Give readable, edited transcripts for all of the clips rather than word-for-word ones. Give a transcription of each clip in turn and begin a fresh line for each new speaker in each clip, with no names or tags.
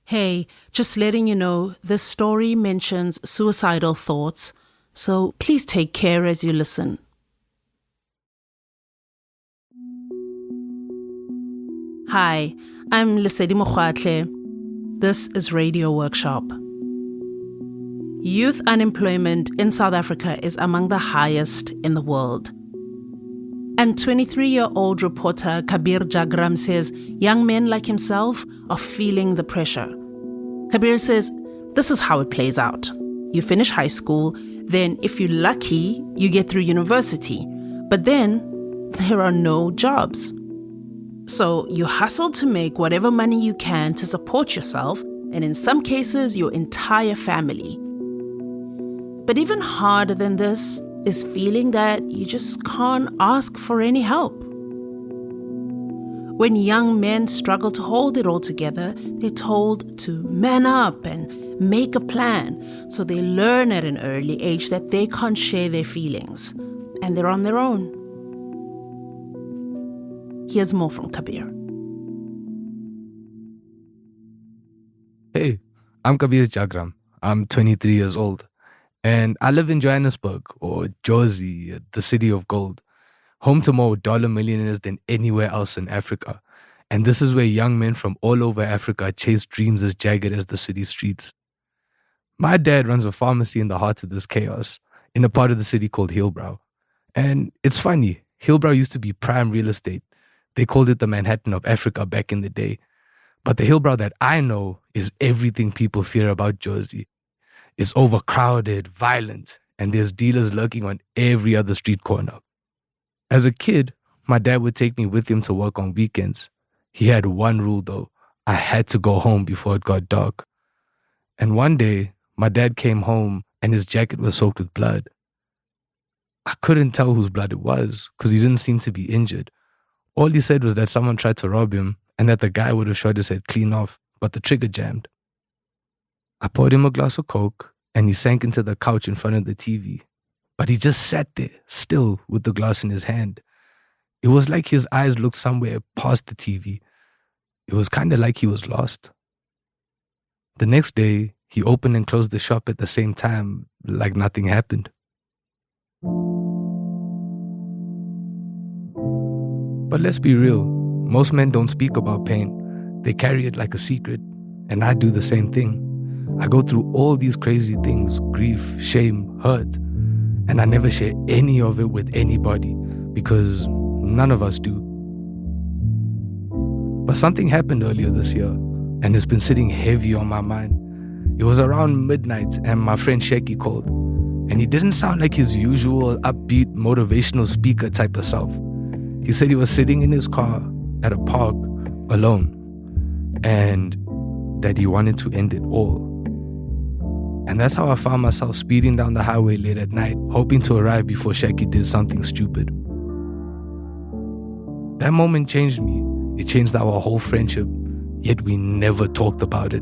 Hey, just letting you know, this story mentions suicidal thoughts, so please take care as you listen. Hi, I'm Lesedi Mokgwatle. This is Radio Workshop. Youth unemployment in South Africa is among the highest in the world. And 23-year-old reporter Kabir Jugram says young men like himself are feeling the pressure. Kabir says this is how it plays out. You finish high school, then if you're lucky, you get through university. But then there are no jobs. So you hustle to make whatever money you can to support yourself, and in some cases, your entire family. But even harder than this is feeling that you just can't ask for any help. When young men struggle to hold it all together, they're told to man up and make a plan. So they learn at an early age that they can't share their feelings, and they're on their own. Here's more from Kabir.
Hey, I'm Kabir Jugram. I'm 23 years old. And I live in Johannesburg, or Jersey, the city of gold, home to more dollar millionaires than anywhere else in Africa. And this is where young men from all over Africa chase dreams as jagged as the city streets. My dad runs a pharmacy in the heart of this chaos, in a part of the city called Hillbrow. And it's funny, Hillbrow used to be prime real estate. They called it the Manhattan of Africa back in the day. But the Hillbrow that I know is everything people fear about Jersey. It's overcrowded, violent, and there's dealers lurking on every other street corner. As a kid, my dad would take me with him to work on weekends. He had one rule though. I had to go home before it got dark. And one day, my dad came home and his jacket was soaked with blood. I couldn't tell whose blood it was because he didn't seem to be injured. All he said was that someone tried to rob him and that the guy would have shot his head clean off, but the trigger jammed. I poured him a glass of Coke and he sank into the couch in front of the TV. But he just sat there, still with the glass in his hand. It was like his eyes looked somewhere past the TV. It was kind of like he was lost. The next day, he opened and closed the shop at the same time, like nothing happened. But let's be real, most men don't speak about pain. They carry it like a secret, and I do the same thing. I go through all these crazy things, grief, shame, hurt, and I never share any of it with anybody because none of us do. But something happened earlier this year, and it's been sitting heavy on my mind. It was around midnight, and my friend Shacky called, and he didn't sound like his usual upbeat, motivational speaker type of self. He said he was sitting in his car at a park alone, and that he wanted to end it all. And that's how I found myself speeding down the highway late at night, hoping to arrive before Shaki did something stupid. That moment changed me. It changed our whole friendship, yet we never talked about it.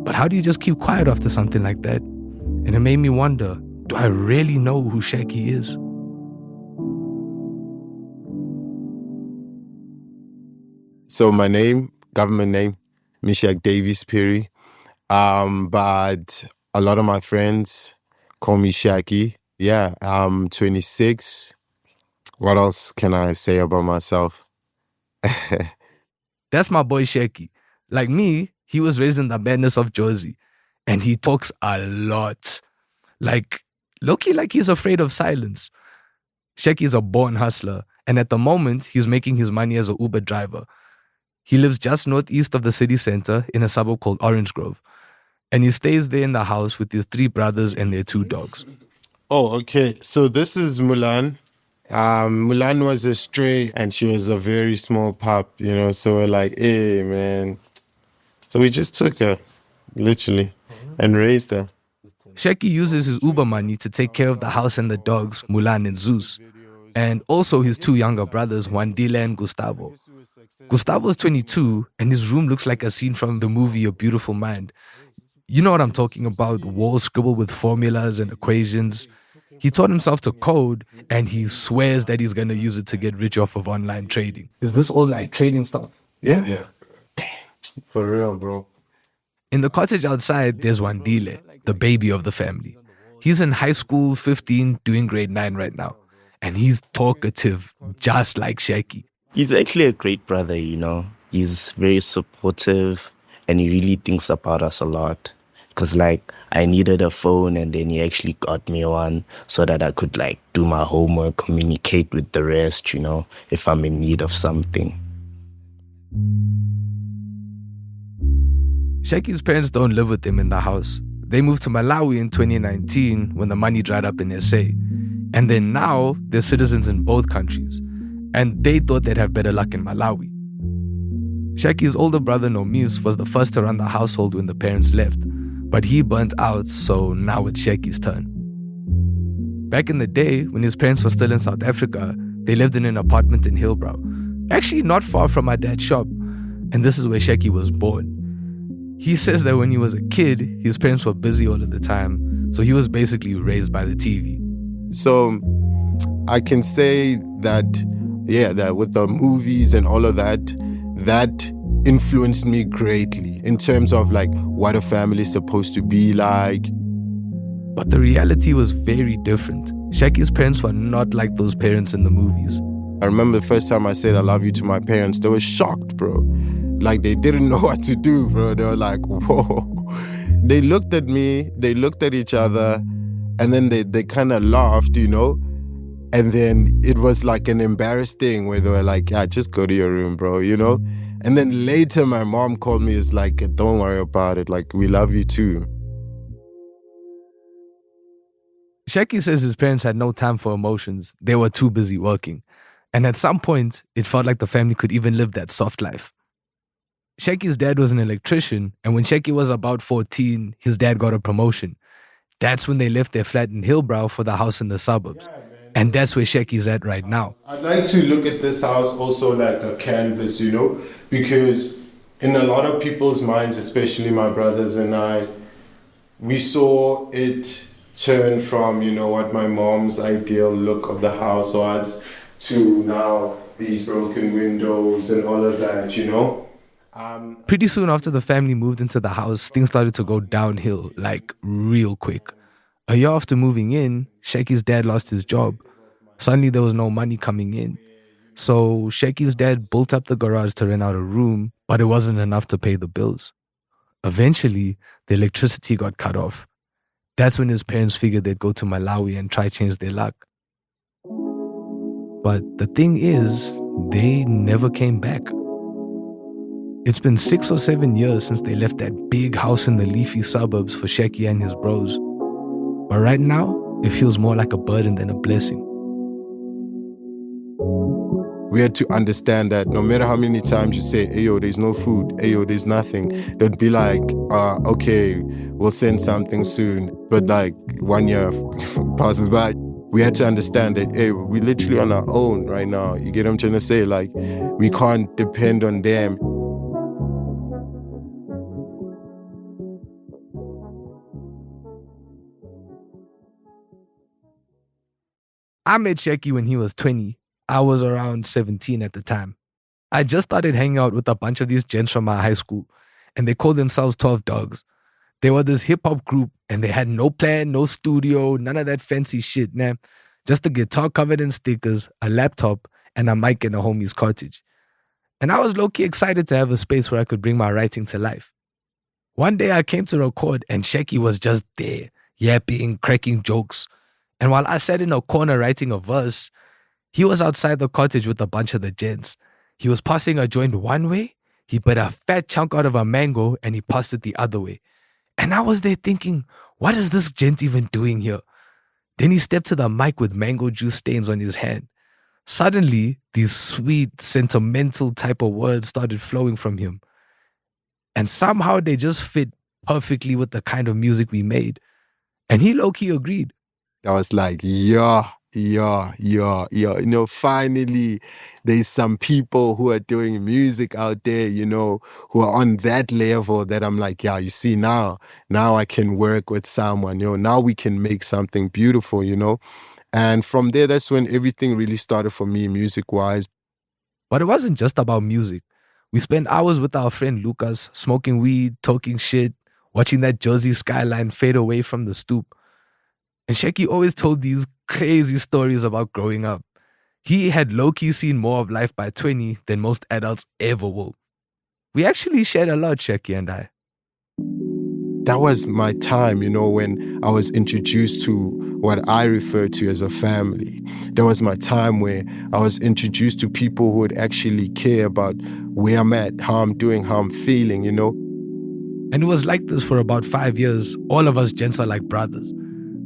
But how do you just keep quiet after something like that? And it made me wonder, do I really know who Shaki is?
So my name, government name, Mishak Davies Perry. But a lot of my friends call me Shacky. Yeah, I'm 26. What else can I say about myself?
That's my boy Shacky. Like me, he was raised in the madness of Jersey. And he talks a lot. Like, low-key like he's afraid of silence. Shacky is a born hustler. And at the moment, he's making his money as an Uber driver. He lives just northeast of the city center in a suburb called Orange Grove. And he stays there in the house with his 3 brothers and their 2 dogs.
Oh, okay. So this is Mulan. Mulan was a stray and she was a very small pup, so we're like, hey, man. So we just took her, literally, and raised her.
Shaki uses his Uber money to take care of the house and the dogs, Mulan and Zeus, and also his 2 younger brothers, Wandile and Gustavo. Gustavo's 22, and his room looks like a scene from the movie A Beautiful Mind. You know what I'm talking about, walls scribbled with formulas and equations. He taught himself to code, and he swears that he's going to use it to get rich off of online trading. Is this all like trading stuff?
Yeah. Damn. For real, bro.
In the cottage outside, there's Wandile, the baby of the family. He's in high school, 15, doing grade 9 right now. And he's talkative, just like Shacky.
He's actually a great brother, you know. He's very supportive and he really thinks about us a lot. Because, like, I needed a phone and then he actually got me one so that I could, like, do my homework, communicate with the rest, you know, if I'm in need of something.
Shacky's parents don't live with him in the house. They moved to Malawi in 2019 when the money dried up in SA. And then now, they're citizens in both countries. And they thought they'd have better luck in Malawi. Shacky's older brother Nomis was the first to run the household when the parents left. But he burnt out, so now it's Shacky's turn. Back in the day, when his parents were still in South Africa, they lived in an apartment in Hillbrow. Actually, not far from my dad's shop. And this is where Shacky was born. He says that when he was a kid, his parents were busy all of the time, so he was basically raised by the TV.
So I can say that, yeah, that with the movies and all of that, that influenced me greatly in terms of like what a family is supposed to be like.
But the reality was very different. Shacky's parents were not like those parents in the movies.
I remember the first time I said I love you to my parents, they were shocked, bro. Like, they didn't know what to do, bro. They were like, whoa. They looked at me, they looked at each other, and then they kind of laughed, you know? And then it was like an embarrassed thing where they were like, yeah, just go to your room, bro, you know? And then later my mom called me, it's like, don't worry about it. Like, we love you too.
Shacky says his parents had no time for emotions. They were too busy working. And at some point, it felt like the family could even live that soft life. Shacky's dad was an electrician, and when Shacky was about 14, his dad got a promotion. That's when they left their flat in Hillbrow for the house in the suburbs. And that's where Shacky's at right now.
I'd like to look at this house also like a canvas, you know, because in a lot of people's minds, especially my brothers and I, we saw it turn from, you know, what my mom's ideal look of the house was to now these broken windows and all of that, you know.
Pretty soon after the family moved into the house, things started to go downhill, like real quick. A year after moving in, Shacky's dad lost his job. Suddenly there was no money coming in. So Shacky's dad built up the garage to rent out a room, but it wasn't enough to pay the bills. Eventually, the electricity got cut off. That's when his parents figured they'd go to Malawi and try change their luck. But the thing is, they never came back. It's been 6 or 7 years since they left that big house in the leafy suburbs for Shacky and his bros. But right now, it feels more like a burden than a blessing.
We had to understand that no matter how many times you say, ayo, there's no food, ayo, there's nothing, they'd be like, okay, we'll send something soon. But like 1 year passes by. We had to understand that, hey, we're literally on our own right now. You get what I'm trying to say? Like, we can't depend on them.
I met Shacky when he was 20. I was around 17 at the time. I just started hanging out with a bunch of these gents from my high school, and they called themselves 12 Dogs. They were this hip-hop group, and they had no plan, no studio, none of that fancy shit, man. Just a guitar covered in stickers, a laptop, and a mic in a homie's cottage. And I was low-key excited to have a space where I could bring my writing to life. One day I came to record, and Shacky was just there, yapping, cracking jokes. And while I sat in a corner writing a verse, he was outside the cottage with a bunch of the gents. He was passing a joint one way, he bit a fat chunk out of a mango, and he passed it the other way. And I was there thinking, what is this gent even doing here? Then he stepped to the mic with mango juice stains on his hand. Suddenly, these sweet, sentimental type of words started flowing from him. And somehow they just fit perfectly with the kind of music we made. And he low-key agreed.
I was like, yeah. You know, finally, there's some people who are doing music out there, you know, who are on that level that I'm like, yeah, you see now I can work with someone, you know, now we can make something beautiful, you know. And from there, that's when everything really started for me, music-wise.
But it wasn't just about music. We spent hours with our friend Lucas, smoking weed, talking shit, watching that Jersey skyline fade away from the stoop. And Shacky always told these crazy stories about growing up. He had low-key seen more of life by 20 than most adults ever will. We actually shared a lot, Shacky and I.
That was my time, when I was introduced to what I refer to as a family. That was my time where I was introduced to people who would actually care about where I'm at, how I'm doing, how I'm feeling,
And it was like this for about 5 years. All of us gents are like brothers.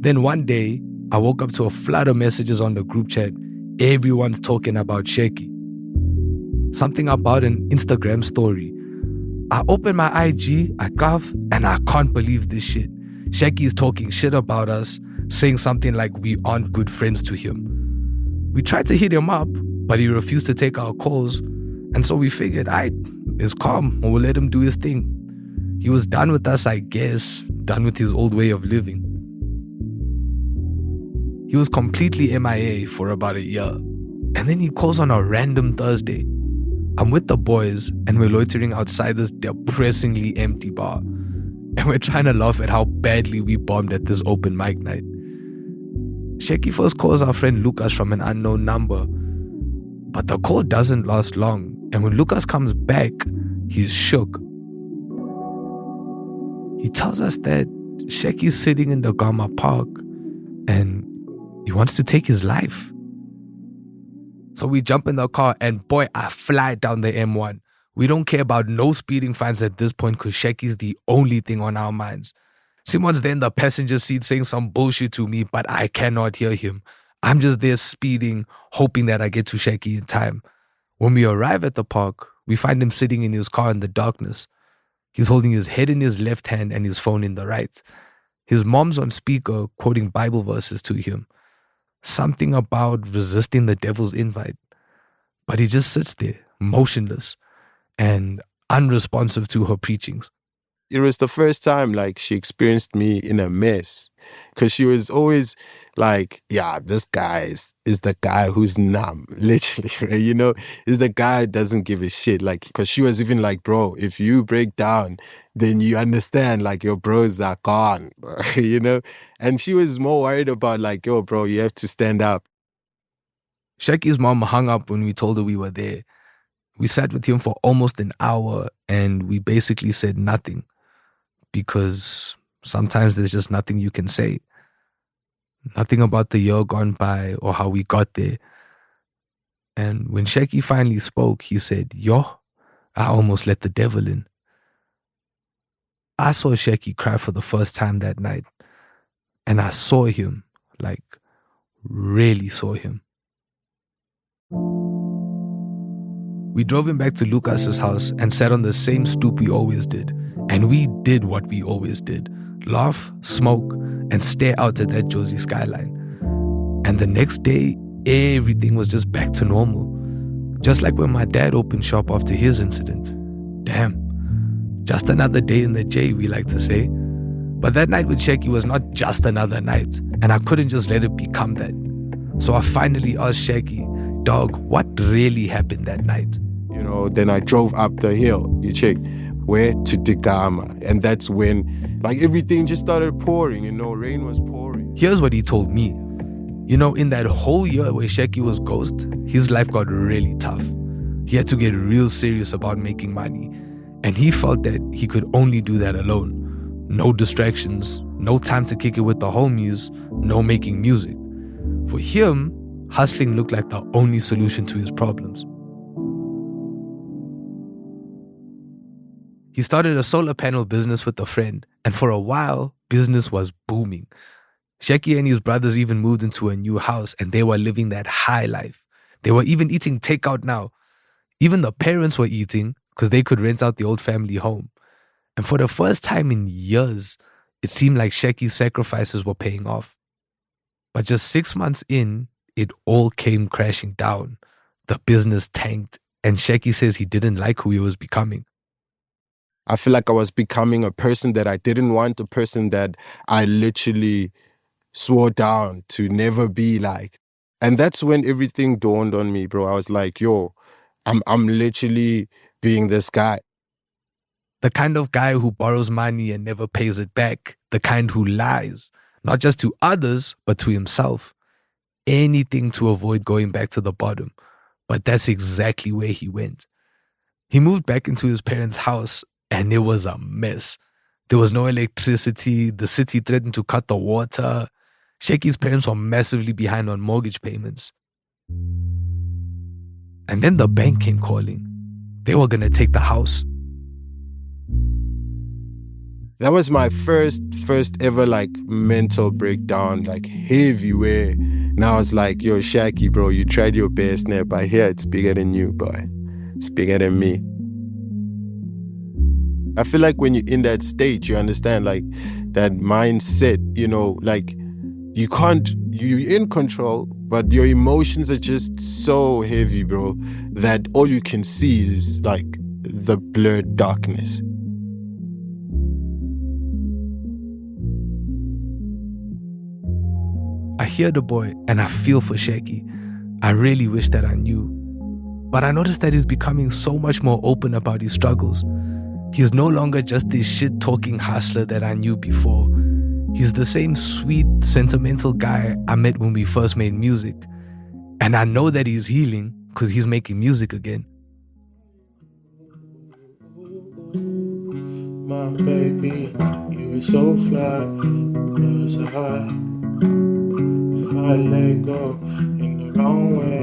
Then one day, I woke up to a flood of messages on the group chat. Everyone's talking about Shaky. Something about an Instagram story. I open my IG, I cough, and I can't believe this shit. Shaky is talking shit about us, saying something like we aren't good friends to him. We tried to hit him up, but he refused to take our calls. And so we figured, it's calm, we'll let him do his thing. He was done with us, I guess, done with his old way of living. He was completely MIA for about a year. And then he calls on a random Thursday. I'm with the boys and we're loitering outside this depressingly empty bar. And we're trying to laugh at how badly we bombed at this open mic night. Shaky first calls our friend Lucas from an unknown number. But the call doesn't last long. And when Lucas comes back, he's shook. He tells us that Shaky's sitting in the Gama Park and he wants to take his life. So we jump in the car and boy, I fly down the M1. We don't care about no speeding fines at this point because Shaky's the only thing on our minds. Simon's there in the passenger seat saying some bullshit to me, but I cannot hear him. I'm just there speeding, hoping that I get to Shaky in time. When we arrive at the park, we find him sitting in his car in the darkness. He's holding his head in his left hand and his phone in the right. His mom's on speaker quoting Bible verses to him. Something about resisting the devil's invite. But he just sits there, motionless and unresponsive to her preachings.
It was the first time she experienced me in a mess. Because she was always like, yeah, this guy is the guy who's numb, literally, right? Is the guy who doesn't give a shit. Because she was even like, bro, if you break down, then you understand, your bros are gone, bro, And she was more worried about yo, bro, you have to stand up.
Shacky's mom hung up when we told her we were there. We sat with him for almost an hour and we basically said nothing. Because sometimes there's just nothing you can say. Nothing about the year gone by or how we got there. And when Shacky finally spoke, he said, yo, I almost let the devil in. I saw Shacky cry for the first time that night. And I saw him, really saw him. We drove him back to Lucas's house and sat on the same stoop we always did. And we did what we always did. Laugh, smoke, and stare out at that Jersey skyline. And the next day, everything was just back to normal. Just like when my dad opened shop after his incident. Damn. Just another day in the J, we like to say. But that night with Shacky was not just another night. And I couldn't just let it become that. So I finally asked Shacky, dog, what really happened that night?
Then I drove up the hill, you check, where to Degama. And that's when, everything just started pouring, rain was pouring.
Here's what he told me. In that whole year where Shacky was ghost, his life got really tough. He had to get real serious about making money. And he felt that he could only do that alone. No distractions, no time to kick it with the homies, no making music. For him, hustling looked like the only solution to his problems. He started a solar panel business with a friend, and for a while, business was booming. Shacky and his brothers even moved into a new house, and they were living that high life. They were even eating takeout now. Even the parents were eating because they could rent out the old family home. And for the first time in years, it seemed like Shacky's sacrifices were paying off. But just 6 months in, it all came crashing down. The business tanked, and Shacky says he didn't like who he was becoming.
I feel like I was becoming a person that I didn't want, a person that I literally swore down to never be like. And that's when everything dawned on me, bro. I was like, yo, I'm literally being this guy.
The kind of guy who borrows money and never pays it back. The kind who lies, not just to others, but to himself. Anything to avoid going back to the bottom. But that's exactly where he went. He moved back into his parents' house and it was a mess. There was no electricity. The city threatened to cut the water. Shacky's parents were massively behind on mortgage payments. And then the bank came calling. They were going to take the house.
That was my first ever like mental breakdown, like heavy, where now it's like, yo, Shacky, bro, you tried your best, now, but here it's bigger than you, boy. It's bigger than me. I feel like when you're in that state, you understand like that mindset, you know, like you're in control, but your emotions are just so heavy, bro, that all you can see is like the blurred darkness.
I hear the boy and I feel for Shacky. I really wish that I knew. But I noticed that he's becoming so much more open about his struggles. He's no longer just this shit-talking hustler that I knew before. He's the same sweet, sentimental guy I met when we first made music. And I know that he's healing because he's making music again.
My baby, you are so fly, you're so high. If I let go in the wrong way,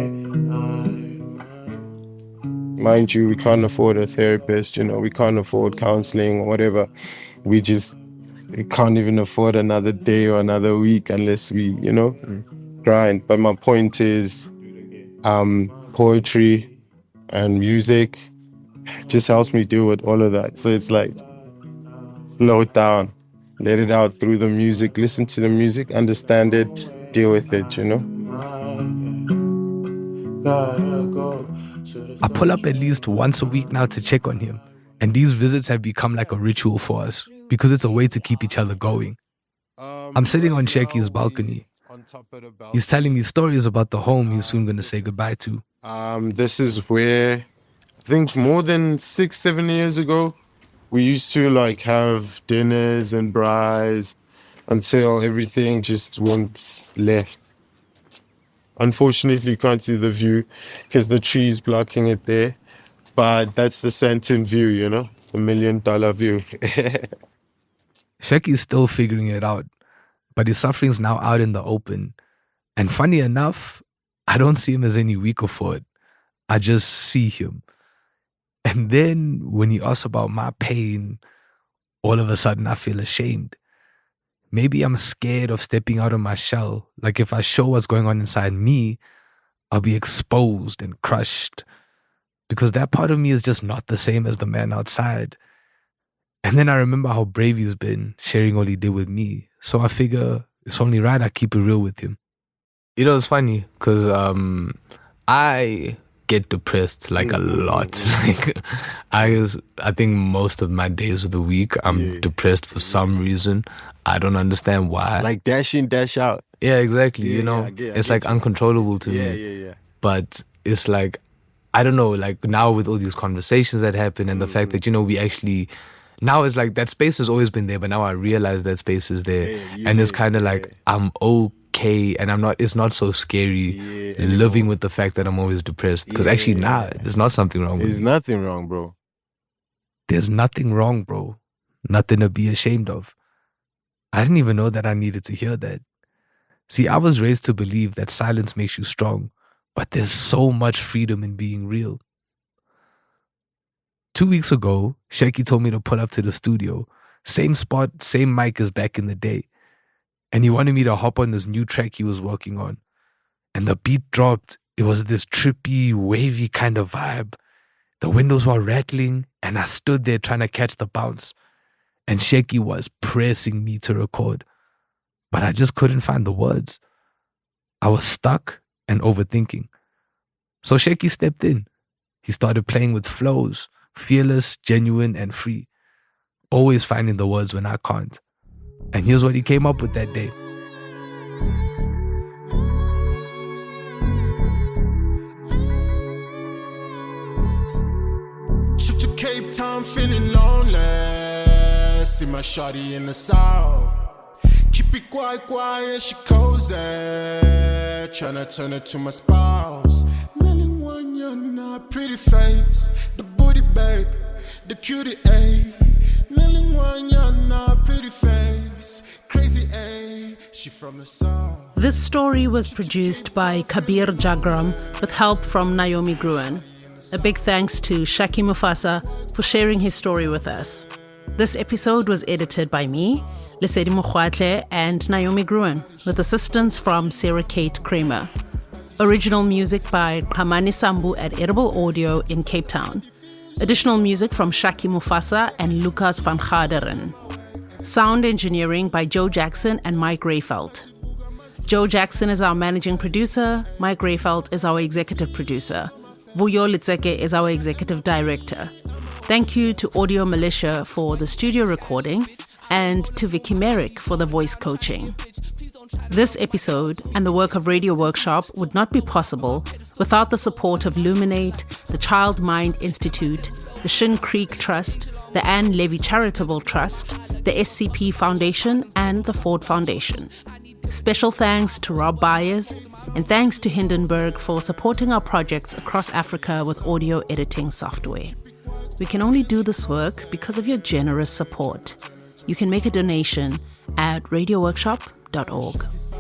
Mind you, we can't afford a therapist, you know, we can't afford counseling or whatever. We can't even afford another day or another week unless we, you know, grind. But my point is, poetry and music just helps me deal with all of that. So it's like, slow it down, let it out through the music, listen to the music, understand it, deal with it, you know?
I pull up at least once a week now to check on him. And these visits have become like a ritual for us because it's a way to keep each other going. I'm sitting on Shacky's balcony. He's telling me stories about the home he's soon going to say goodbye to.
This is where, I think more than 6-7 years ago, we used to like have dinners and braais until everything just went left. Unfortunately, you can't see the view because the tree's blocking it there. But that's the Santon view, you know, the $1 million view.
Shacky's still figuring it out, but his suffering's now out in the open. And funny enough, I don't see him as any weaker for it. I just see him. And then when he asks about my pain, all of a sudden I feel ashamed. Maybe I'm scared of stepping out of my shell. Like if I show what's going on inside me, I'll be exposed and crushed. Because that part of me is just not the same as the man outside. And then I remember how brave he's been, sharing all he did with me. So I figure it's only right I keep it real with him. You know, it's funny because I get depressed like a lot. Like I think most of my days of the week I'm depressed for some reason. I don't understand why.
Like dash in, dash out.
Yeah, exactly. You know, it's like uncontrollable to me.
Yeah.
But it's like, I don't know, like now with all these conversations that happen and the fact that, you know, we actually, now it's like that space has always been there, but now I realize that space is there. And it's kind of like, I'm okay and it's not so scary living with the fact that I'm always depressed. Because actually, there's not something wrong with me.
There's nothing wrong, bro.
There's nothing wrong, bro. Nothing to be ashamed of. I didn't even know that I needed to hear that. See, I was raised to believe that silence makes you strong, but there's so much freedom in being real. 2 weeks ago, Shacky told me to pull up to the studio. Same spot, same mic as back in the day. And he wanted me to hop on this new track he was working on. And the beat dropped. It was this trippy, wavy kind of vibe. The windows were rattling, and I stood there trying to catch the bounce. And Shacky was pressing me to record. But I just couldn't find the words. I was stuck and overthinking. So Shacky stepped in. He started playing with flows, fearless, genuine, and free. Always finding the words when I can't. And here's what he came up with that day.
Trip to Cape Town, feeling lonely. see my shawty in the south. Keep it quiet, she cozy. Tryna turn her to my spouse. Melon one, you're not pretty face. The booty babe, the cutie, ayy. Melon one, you're not pretty face. Crazy, ayy. She from the south.
This story was produced by Kabir Jugram with help from Naomi Gruen. A big thanks to Shaki Mufasa for sharing his story with us. This episode was edited by me, Lesedi Mokgwatle, and Naomi Gruen, with assistance from Sarah Kate Kramer. Original music by Kamani Sambu at Edible Audio in Cape Town. Additional music from Shaki Mufasa and Lucas van Garderen. Sound engineering by Joe Jackson and Mike Rayfeld. Joe Jackson is our managing producer. Mike Rayfeld is our executive producer. Vuyo Litseke is our executive director. Thank you to Audio Militia for the studio recording and to Vicky Merrick for the voice coaching. This episode and the work of Radio Workshop would not be possible without the support of Luminate, the Child Mind Institute, the Shin Creek Trust, the Anne Levy Charitable Trust, the SCP Foundation, and the Ford Foundation. Special thanks to Rob Byers, and thanks to Hindenburg for supporting our projects across Africa with audio editing software. We can only do this work because of your generous support. You can make a donation at radioworkshop.org.